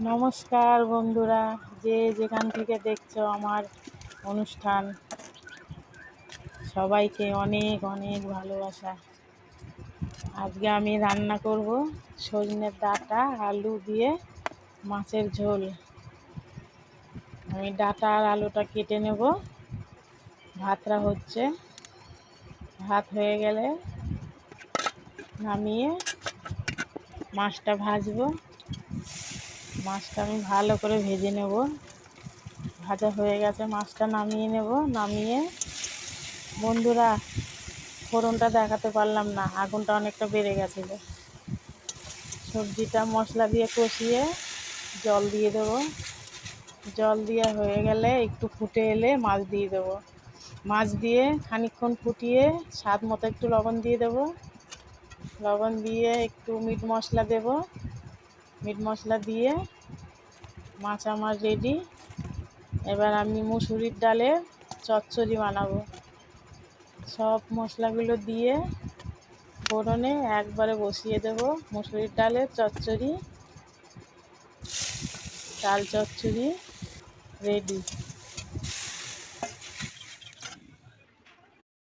নমস্কার বন্ধুরা, যে যেখান থেকে দেখছো আমার অনুষ্ঠান, সবাইকে অনেক অনেক ভালোবাসা। আজকে আমি রান্না করব সজনের ডাঁটা আলু দিয়ে মাছের ঝোল। আমি ডাঁটা আর আলুটা কেটে নেব। ভাতটা হচ্ছে, ভাত হয়ে গেলে নামিয়ে মাছটা ভাজবো। মাছটা আমি ভালো করে ভেজে নেব। ভাজা হয়ে গেছে, মাছটা নামিয়ে নেব। নামিয়ে বন্ধুরা, ফোড়নটা দেখাতে পারলাম না, আগুনটা অনেকটা বেড়ে গেছিলো। সবজিটা মশলা দিয়ে কষিয়ে জল দিয়ে দেবো। জল দিয়ে হয়ে গেলে একটু ফুটে এলে মাছ দিয়ে দেবো। মাছ দিয়ে খানিকক্ষণ ফুটিয়ে স্বাদ মতো একটু লবণ দিয়ে দেবো। লবণ দিয়ে একটু মিট মশলা দেব। মিট মশলা দিয়ে মাছ আমার রেডি। এবার আমি মুসুরির ডালের চচ্চড়ি বানাবো। সব মশলাগুলো দিয়ে ফোড়নে একবারে বসিয়ে দেব মুসুরির ডালের চচ্চড়ি। ডাল চচ্চড়ি রেডি।